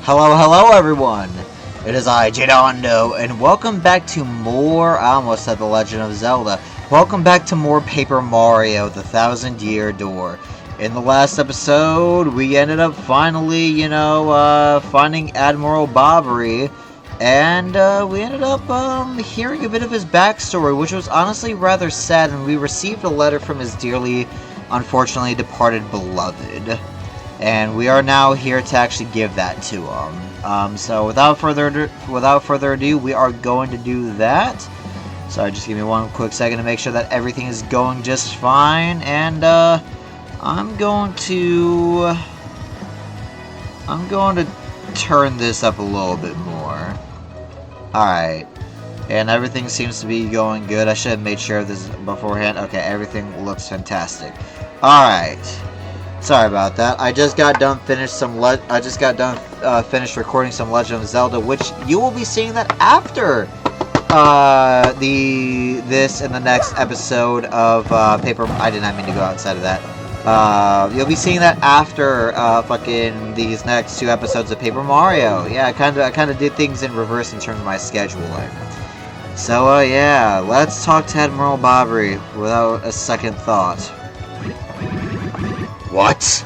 Hello everyone! It is I, Jadondo, and welcome back to more, I almost said The Legend of Zelda. Welcome back to more Paper Mario, the Thousand-Year Door. In the last episode, we ended up finally, finding Admiral Bobbery, and we ended up hearing a bit of his backstory, which was honestly rather sad, and we received a letter from his dearly, unfortunately departed beloved. And we are now here to actually give that to him. So without further ado, we are going to do that. Sorry, just give me one quick second to make sure that everything is going just fine. And I'm going to turn this up a little bit more. Alright. And everything seems to be going good. I should have made sure of this beforehand. Okay, everything looks fantastic. Alright. Sorry about that. I just got done finished recording some Legend of Zelda, which you will be seeing that after this in the next episode of Paper. I did not mean to go outside of that. You'll be seeing that after fucking these next two episodes of Paper Mario. Yeah, I kind of did things in reverse in terms of my scheduling. So yeah, let's talk to Admiral Bobbery without a second thought. What?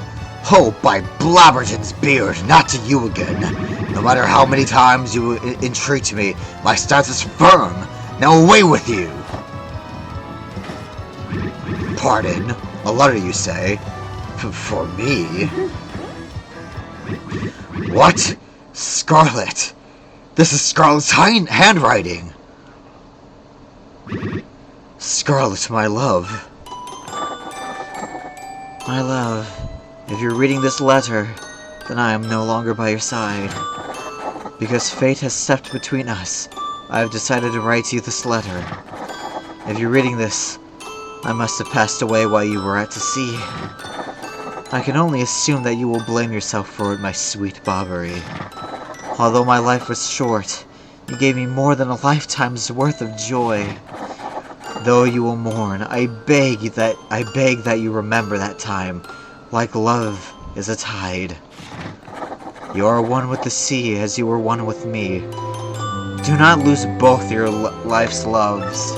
Oh, by Blabberton's beard, not to you again. No matter how many times you entreat me, my stance is firm. Now away with you! Pardon? A letter, you say? For me? What? Scarlet! This is Scarlet's handwriting! Scarlet, my love. My love, if you're reading this letter, then I am no longer by your side. Because fate has stepped between us, I have decided to write you this letter. If you're reading this, I must have passed away while you were at sea. I can only assume that you will blame yourself for it, my sweet Bobbery. Although my life was short, you gave me more than a lifetime's worth of joy. Though you will mourn, I beg that you remember that time, like love is a tide. You are one with the sea as you were one with me. Do not lose both your life's loves.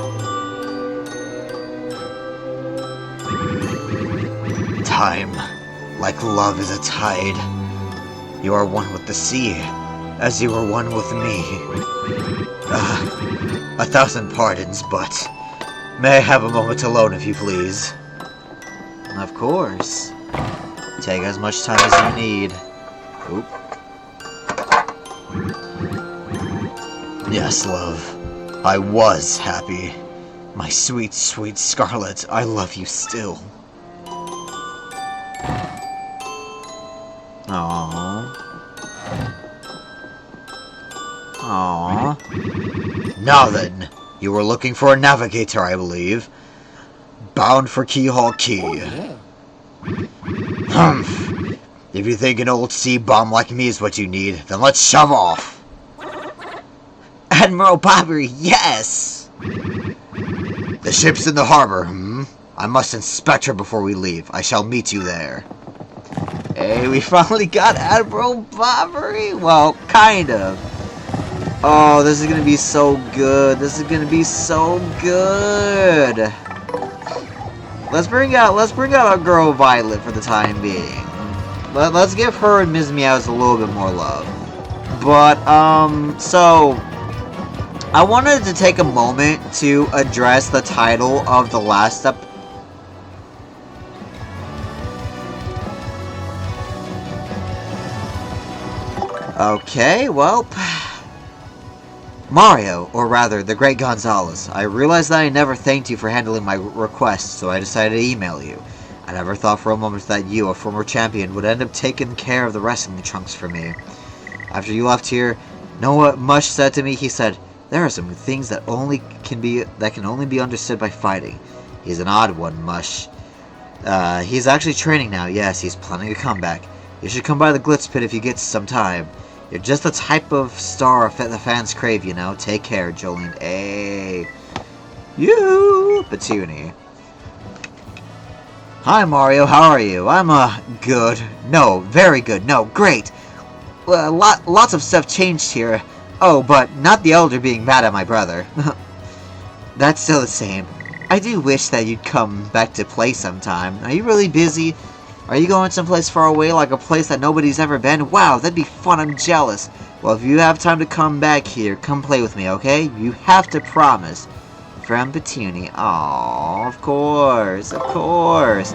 Time, like love is a tide. You are one with the sea, as you were one with me. 1,000 pardons, but... may I have a moment alone, if you please? Of course. Take as much time as you need. Oop. Yes, love. I was happy. My sweet, sweet Scarlet, I love you still. Aww. Aww. Now then, you were looking for a navigator, I believe. Bound for Keehaul Key. Oh, yeah. Humph. If you think an old sea bomb like me is what you need, then let's shove off. Admiral Bobbery, yes! The ship's in the harbor, I must inspect her before we leave. I shall meet you there. Hey, we finally got Admiral Bobbery! Well, kind of. Oh, this is gonna be so good. This is gonna be so good. Let's bring out our girl Violet for the time being. Let's give her and Ms. Meows a little bit more love. But so I wanted to take a moment to address the title of the last episode. Okay, well, Mario, or rather, the Great Gonzalez, I realized that I never thanked you for handling my request, so I decided to email you. I never thought for a moment that you, a former champion, would end up taking care of the wrestling trunks for me. After you left here, know what Mush said to me? He said, there are some things that can only be understood by fighting. He's an odd one, Mush. He's actually training now, yes, he's planning a comeback. You should come by the Glitz Pit if you get some time. You're just the type of star the fans crave, you know. Take care, Jolene. Hey. You, Batuni. Hi, Mario. How are you? I'm, good. No, very good. No, great. Well, lots of stuff changed here. Oh, but not the Elder being mad at my brother. That's still the same. I do wish that you'd come back to play sometime. Are you really busy? Are you going someplace far away, like a place that nobody's ever been? Wow, that'd be fun, I'm jealous. Well, if you have time to come back here, come play with me, okay? You have to promise. From Petunia. Aww, of course, of course.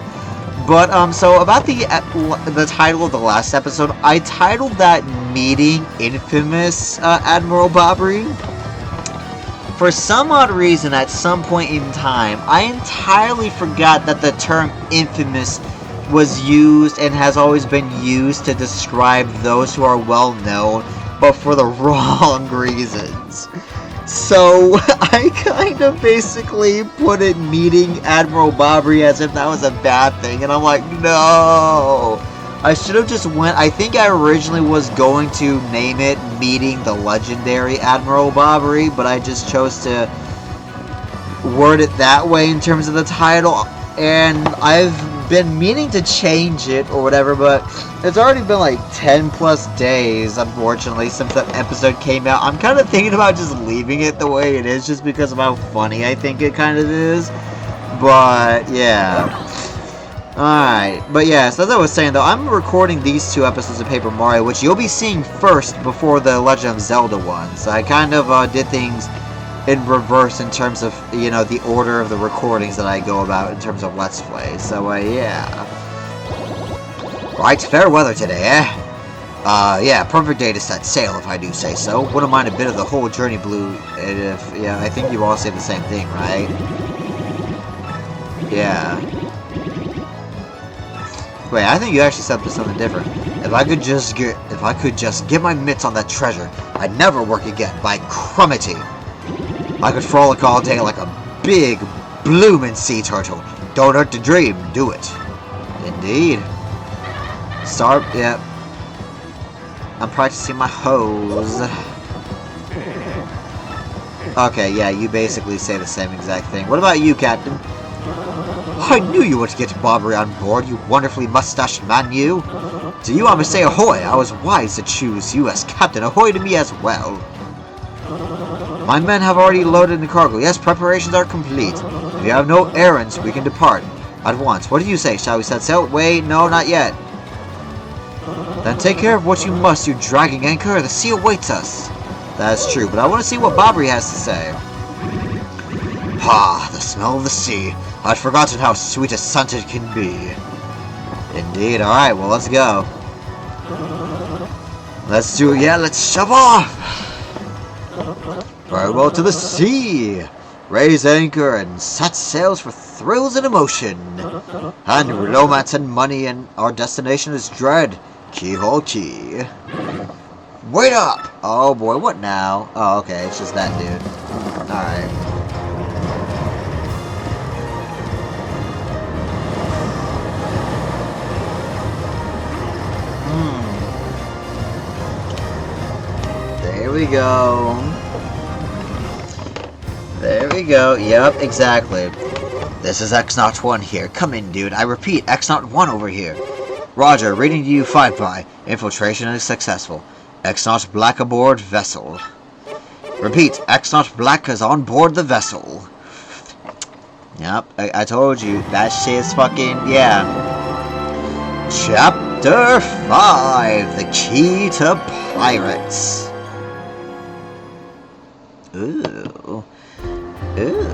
But, so about the title of the last episode, I titled that Meeting Infamous Admiral Bobbery. For some odd reason, at some point in time, I entirely forgot that the term infamous was used and has always been used to describe those who are well known, but for the wrong reasons. So, I kind of basically put it Meeting Admiral Bobbery as if that was a bad thing, and I'm like, no! I should have just went, I think I originally was going to name it Meeting the Legendary Admiral Bobbery, but I just chose to word it that way in terms of the title, and I've been meaning to change it or whatever, but it's already been like 10 plus days, unfortunately, since that episode came out. I'm kind of thinking about just leaving it the way it is just because of how funny I think it kind of is, but yeah. Alright, but yeah, so as I was saying though, I'm recording these 2 episodes of Paper Mario, which you'll be seeing first before the Legend of Zelda ones. I kind of did things in reverse in terms of, you know, the order of the recordings that I go about in terms of Let's Play. So, yeah. Right, fair weather today, eh? Yeah, perfect day to set sail, if I do say so. Wouldn't mind a bit of the whole journey blue, if, yeah, I think you all say the same thing, right? Yeah. Wait, I think you actually said something different. If I could just get my mitts on that treasure, I'd never work again, by crummity. I could frolic all day like a big, bloomin' sea turtle. Don't hurt to dream, do it. Indeed. Yep. I'm practicing my hose. Okay, yeah, you basically say the same exact thing. What about you, Captain? I knew you would get Bobbery on board, you wonderfully mustached man, you. To you I must say ahoy. I was wise to choose you as captain. Ahoy to me as well. My men have already loaded the cargo. Yes, preparations are complete. If you have no errands, we can depart at once. What do you say? Shall we set sail? Wait, no, not yet. Then take care of what you must, you dragging anchor. The sea awaits us. That's true, but I want to see what Bobbery has to say. Ha, the smell of the sea. I'd forgotten how sweet a scent it can be. Indeed, alright, well, let's go. Let's do it, yeah, let's shove off! Farewell to the sea! Raise anchor and set sails for thrills and emotion. And romance and money, and our destination is dread. Keehaul Key. Wait up! Oh boy, what now? Oh, okay, it's just that dude. Alright. There we go. There we go. Yep, exactly. This is X-Naught 1 here. Come in, dude. I repeat, X-Naught 1 over here. Roger, reading to you 5-by. Infiltration is successful. X-Naught Black aboard vessel. Repeat, X-Naught Black is on board the vessel. Yep, I told you. That shit's fucking, yeah. Chapter 5, The Key to Pirates. Ooh. Ooh.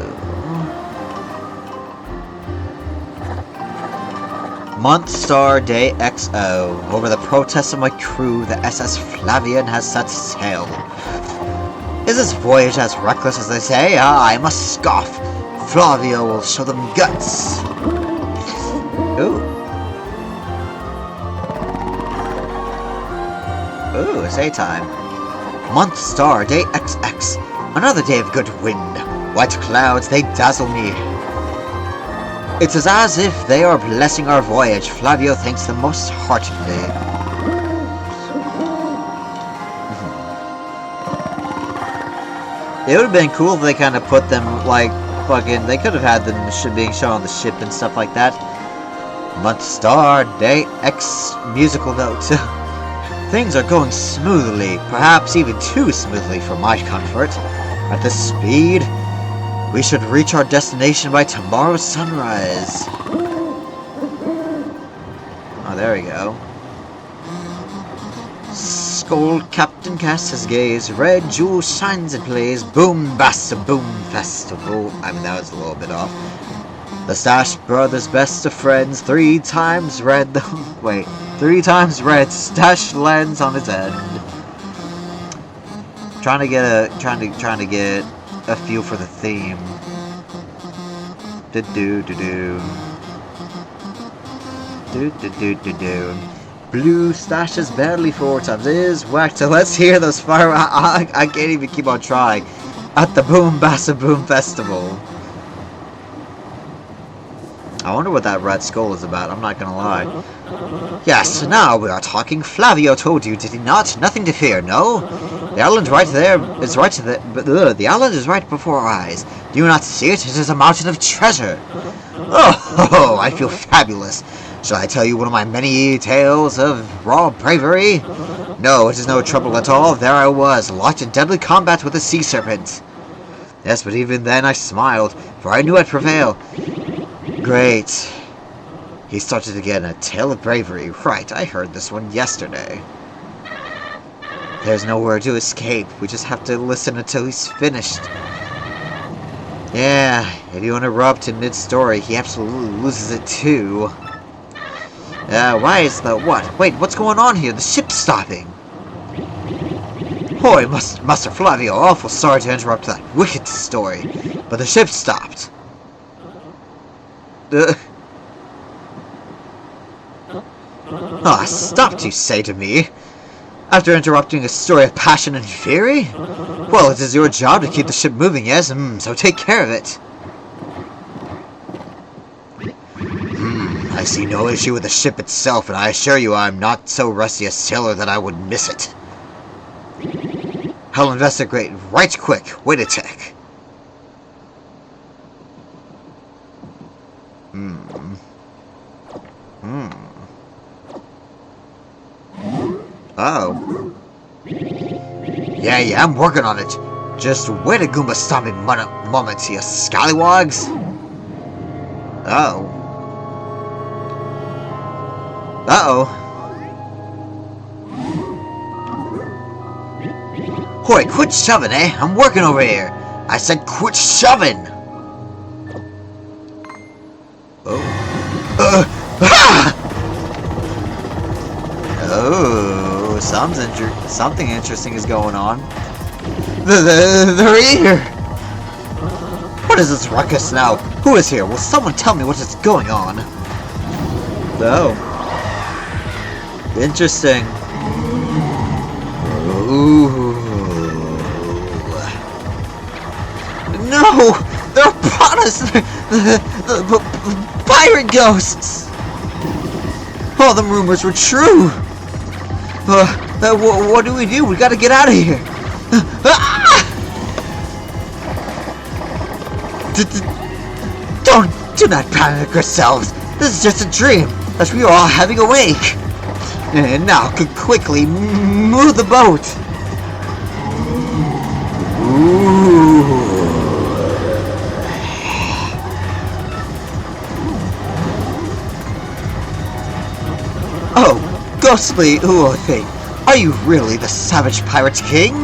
Month star day XO. Over the protests of my crew, the SS Flavian has set sail. Is this voyage as reckless as they say? Ah, I must scoff. Flavio will show them guts. Ooh. Ooh, it's daytime. Month star day XX. Another day of good wind. White clouds, they dazzle me. It is as if they are blessing our voyage, Flavio thinks the most heartedly. It would have been cool if they kind of put them, like, fucking, they could have had them being shown on the ship and stuff like that. Month star, day X musical note. Things are going smoothly, perhaps even too smoothly for my comfort. At this speed, we should reach our destination by tomorrow's sunrise. Oh, there we go. Scold Captain casts his gaze, red jewel shines and plays, boom basta boom festival. I mean, that was a little bit off. The Stash Brothers, best of friends, 3 times red. Wait, 3 times red. Stash lands on his end. Trying to get a feel for the theme. Do. Blue stashes badly 4 times. It is whacked. So let's hear those fire. I can't even keep on trying. At the Boom Bassa Boom Festival. I wonder what that red skull is about, I'm not gonna lie. Yes, now we are talking. Flavio told you, did he not? Nothing to fear, no? The island right there is right to the island is right before our eyes. Do you not see it? It is a mountain of treasure. Oh, I feel fabulous. Shall I tell you one of my many tales of raw bravery? No, it is no trouble at all. There I was, locked in deadly combat with a sea serpent. Yes, but even then I smiled, for I knew I'd prevail. Great. He started again, a tale of bravery. Right, I heard this one yesterday. There's nowhere to escape. We just have to listen until he's finished. Yeah, if you interrupt in mid-story, he absolutely loses it too. Why is the what? Wait, what's going on here? The ship's stopping. Hoy, Master Flavio, awful sorry to interrupt that wicked story, but the ship stopped. Stopped, you say to me? After interrupting a story of passion and fury? Well, it is your job to keep the ship moving, yes? So take care of it. I see no issue with the ship itself, and I assure you I'm not so rusty a sailor that I would miss it. I'll investigate right quick. Wait a tick. Oh. Yeah, I'm working on it. Just wait a Goomba stomping moment, you scallywags. Uh-oh. Hoy, quit shoving, eh? I'm working over here. I said quit shoving. Oh, something interesting is going on. They're here! What is this ruckus now? Who is here? Will someone tell me what is going on? Oh. Interesting. Ooh. No! They're upon us! The pirate ghosts! All the rumors were true! What do? We gotta get out of here! Do not panic yourselves! This is just a dream that we are all having awake! And now, quickly, move the boat! Ooh. Oh, ghostly ooh thing! Are you really the savage pirate king?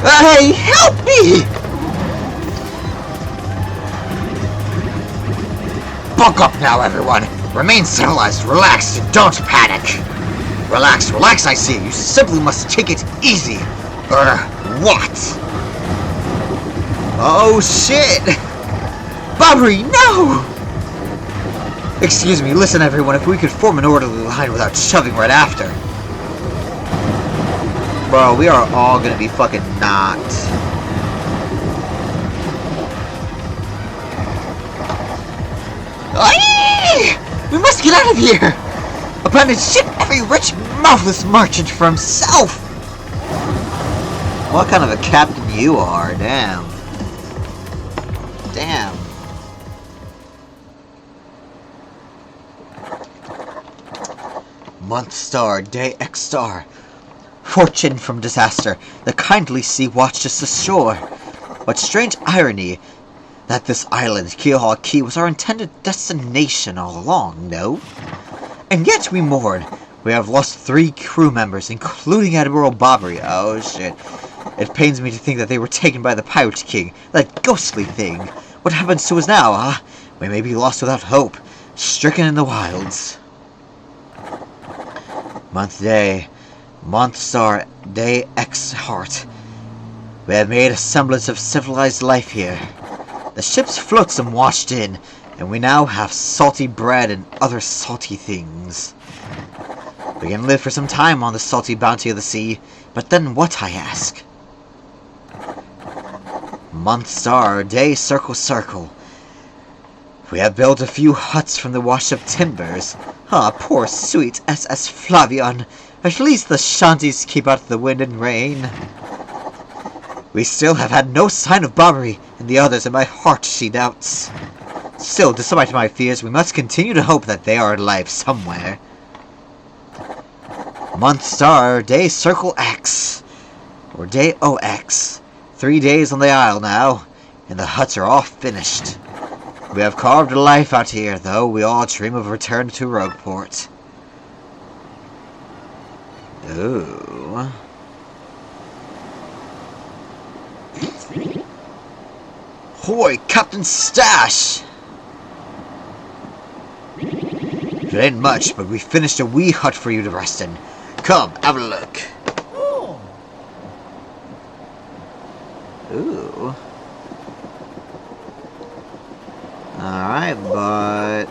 Hey, help me! Buck up now, everyone! Remain civilized, relax, and don't panic! Relax, I see. You simply must take it easy. What? Oh, shit! Bobbery, no! Excuse me, listen everyone, if we could form an orderly line without shoving right after. Bro, we are all gonna be fucking knocked. We must get out of here! Abandon ship every rich, mouthless merchant for himself! What kind of a captain you are, damn. Damn. Month star, day X star. Fortune from disaster, the kindly sea watched us ashore. What strange irony that this island, Keehaul Key, was our intended destination all along, no? And yet we mourn. We have lost 3 crew members, including Admiral Bobbery. Oh shit. It pains me to think that they were taken by the Pirate King, that ghostly thing. What happens to us now, huh? We may be lost without hope, stricken in the wilds. Month day, month star, day X heart. We have made a semblance of civilized life here. The ship's flotsam washed in, and we now have salty bread and other salty things. We can live for some time on the salty bounty of the sea, but then what, I ask? Month star, day circle circle. We have built a few huts from the washed-up timbers. Ah, poor sweet SS Flavion. At least the shanties keep out the wind and rain. We still have had no sign of Bobbery, and the others in my heart she doubts. Still, despite my fears, we must continue to hope that they are alive somewhere. Month star, day circle X. Or day OX. 3 days on the isle now, and the huts are all finished. We have carved a life out here, though we all dream of return to Rogueport. Ooh. Hoy, Captain Stash! It ain't much, but we finished a wee hut for you to rest in. Come, have a look. Ooh. Alright, but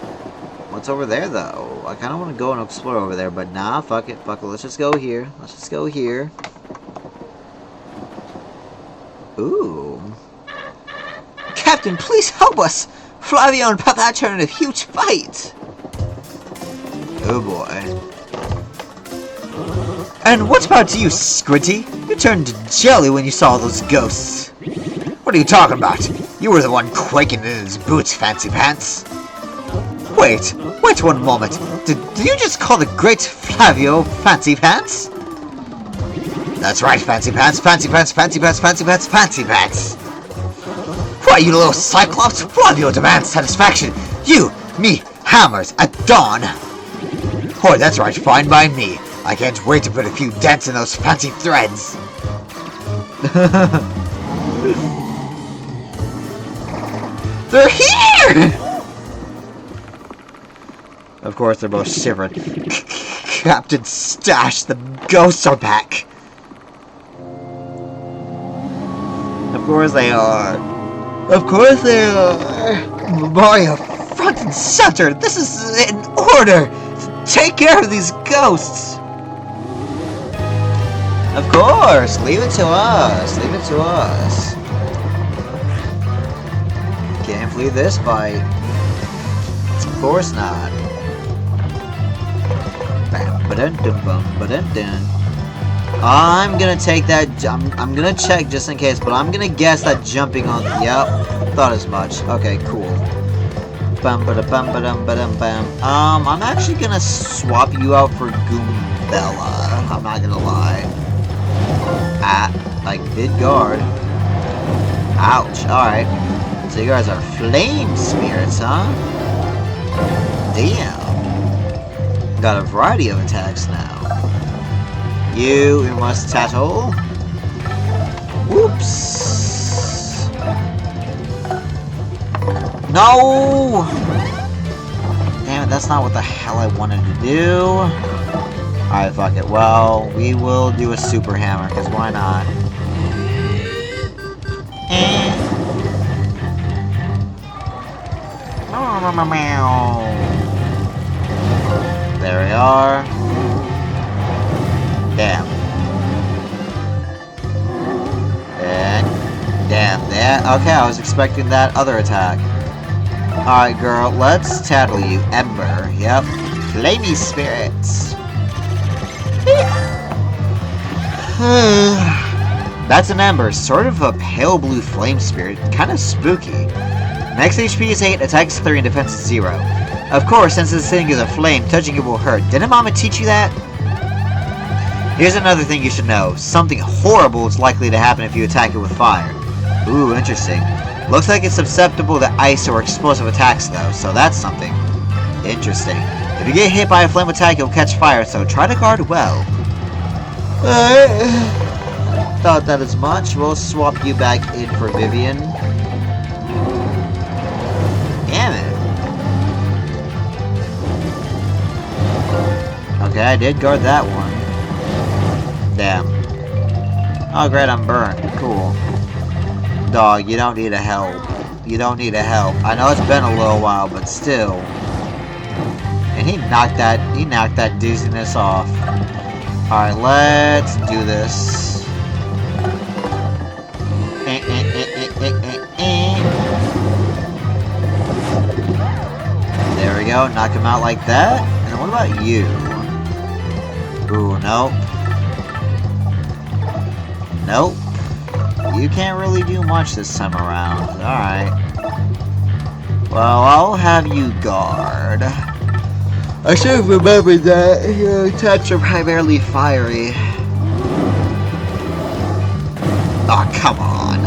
what's over there, though? I kind of want to go and explore over there, but nah, fuck it, let's just go here. Let's just go here. Ooh. Captain, please help us! Flavio and Papa are in a huge fight! Oh boy. And what about you, Squinty? You turned jelly when you saw those ghosts. What are you talking about? You were the one quaking in his boots, Fancy Pants. Wait one moment. Did you just call the great Flavio Fancy Pants? That's right, Fancy Pants, Fancy Pants, Fancy Pants, Fancy Pants, Fancy Pants. Why, you little Cyclops, Flavio demands satisfaction. You, me, hammers, at dawn. Oh, that's right, fine by me. I can't wait to put a few dents in those fancy threads. They're here! Of course, they're both shivering. Captain Stash, the ghosts are back. Of course they are. Of course they are. Mario, front and center. This is in order. Take care of these ghosts. Of course. Leave it to us. Leave it to us. Can't flee this fight. Of course not. I'm gonna take that. I'm gonna check just in case, but I'm gonna guess that jumping on. Yep, thought as much. Okay, cool. I'm actually gonna swap you out for Goombella. I'm not gonna lie. Like Vidgard. Ouch. All right. So you guys are flame spirits, huh? Damn. Got a variety of attacks now. You must tattle. Whoops. No! Damn it, that's not what the hell I wanted to do. Alright, fuck it. Well, we will do a super hammer, because why not? There we are. Damn. And damn that. Okay, I was expecting that other attack. Alright, girl, let's tattle you. Ember. Yep. Flamey spirits. That's an ember. Sort of a pale blue flame spirit. Kind of spooky. Max HP is 8, attack is 3, and defense is 0. Of course, since this thing is a flame, touching it will hurt. Didn't Mama teach you that? Here's another thing you should know. Something horrible is likely to happen if you attack it with fire. Ooh, interesting. Looks like it's susceptible to ice or explosive attacks, though, so that's something. Interesting. If you get hit by a flame attack, you'll catch fire, so try to guard well. Thought that as much. We'll swap you back in for Vivian. Damn it. Okay, I did guard that one. Damn. Oh, great, I'm burnt. Cool. Dog, you don't need a help. You don't need a help. I know it's been a little while, but still. And he knocked that dizziness off. Alright, let's do this. There we go, knock him out like that. And then what about you? Ooh, nope. Nope. You can't really do much this time around. Alright. Well, I'll have you guard. I should have remembered that your attacks are primarily fiery. Oh, come on.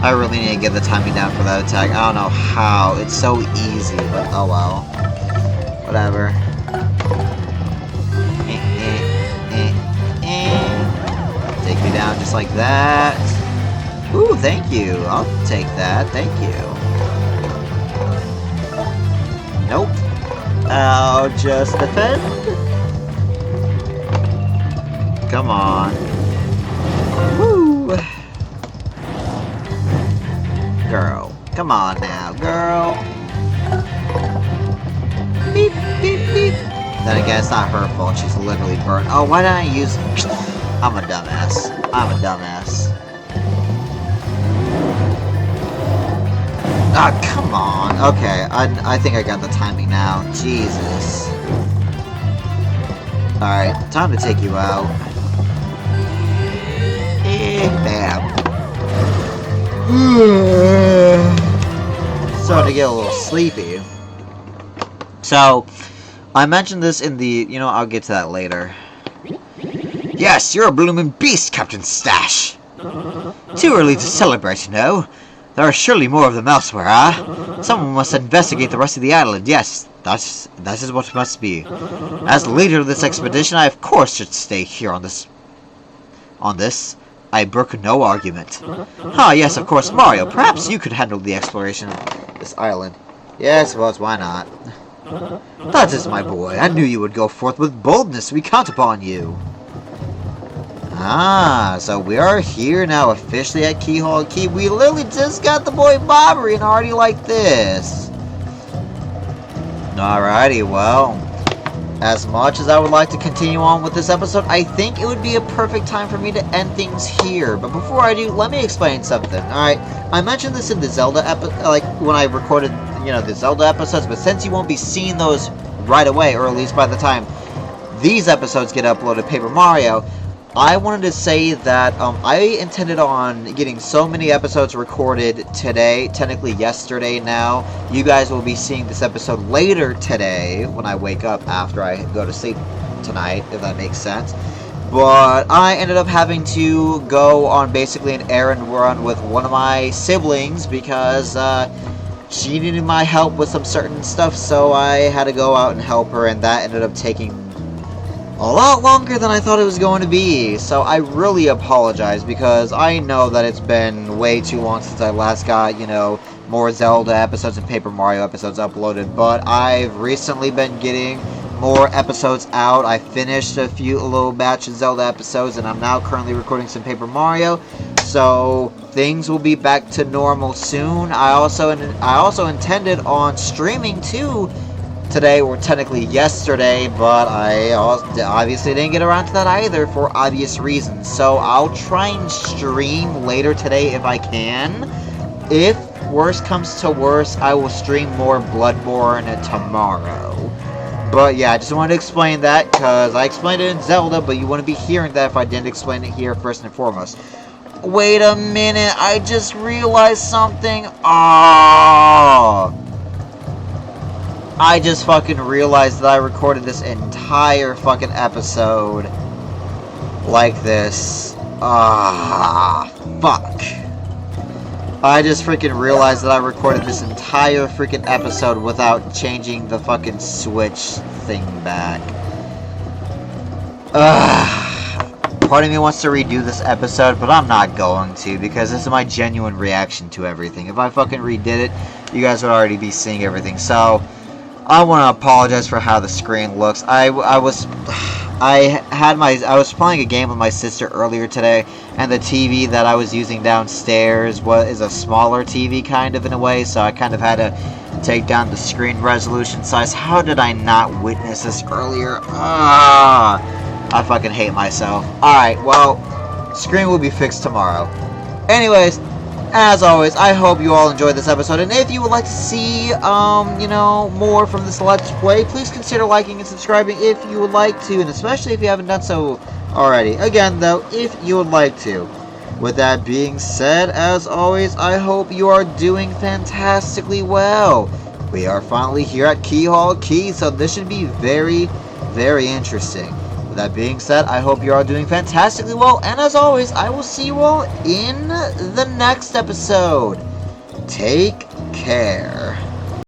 I really need to get the timing down for that attack. I don't know how. It's so easy, but oh well. Whatever. Take you down just like that. Ooh, thank you. I'll take that. Thank you. Nope. I'll just defend. Come on. Woo! Girl. Come on now, girl. Beep, beep, beep. Then again, it's not her fault. She's literally burnt. Oh, why didn't I use... I'm a dumbass. I'm a dumbass. Ah, come on. Okay, I think I got the timing now. Jesus. Alright, time to take you out. Bam. Starting to get a little sleepy. So, I mentioned this in the... You know, I'll get to that later. Yes, you're a blooming beast, Captain Stash. Too early to celebrate, you know. There are surely more of them elsewhere, huh? Someone must investigate the rest of the island. Yes, that is what must be. As the leader of this expedition, I of course should stay here on this. I brook no argument. Ah, yes, of course, Mario. Perhaps you could handle the exploration of this island. Yes, well, why not? That is my boy. I knew you would go forth with boldness. We count upon you. Ah, so we are here now officially at Keehaul Key. We literally just got the boy Bobbery and already like this. Alrighty, well, as much as I would like to continue on with this episode, I think it would be a perfect time for me to end things here. But before I do, let me explain something. Alright, I mentioned this in the Zelda episode, like when I recorded, you know, the Zelda episodes, but since you won't be seeing those right away, or at least by the time these episodes get uploaded, Paper Mario, I wanted to say that I intended on getting so many episodes recorded today, technically yesterday now. You guys will be seeing this episode later today when I wake up after I go to sleep tonight, if that makes sense. But I ended up having to go on basically an errand run with one of my siblings because she needed my help with some certain stuff, so I had to go out and help her, and that ended up taking a lot longer than I thought it was going to be. So I really apologize because I know that it's been way too long since I last got, you know, more Zelda episodes and Paper Mario episodes uploaded, but I've recently been getting more episodes out. I finished a little batch of Zelda episodes, and I'm now currently recording some Paper Mario, so things will be back to normal soon. I also intended on streaming too today, or technically yesterday, but I obviously didn't get around to that either for obvious reasons. So I'll try and stream later today if I can. If worse comes to worse, I will stream more Bloodborne tomorrow. But yeah, I just wanted to explain that because I explained it in Zelda, but you wouldn't be hearing that if I didn't explain it here first and foremost. Wait a minute, I just realized something. Oh! I just fucking realized that I recorded this entire fucking episode like this. Ah, fuck. I just freaking realized that I recorded this entire freaking episode without changing the fucking switch thing back. Part of me wants to redo this episode, but I'm not going to, because this is my genuine reaction to everything. If I fucking redid it, you guys would already be seeing everything. So, I want to apologize for how the screen looks. I was playing a game with my sister earlier today, and the TV that I was using downstairs is a smaller TV kind of in a way, so I kind of had to take down the screen resolution size. How did I not witness this earlier? I fucking hate myself. Alright, well, screen will be fixed tomorrow. Anyways, as always, I hope you all enjoyed this episode, and if you would like to see, more from this Let's Play, please consider liking and subscribing if you would like to, and especially if you haven't done so already. Again, though, if you would like to. With that being said, as always, I hope you are doing fantastically well. We are finally here at Keehaul Key, so this should be very, very interesting. That being said, I hope you're all doing fantastically well, and as always, I will see you all in the next episode. Take care.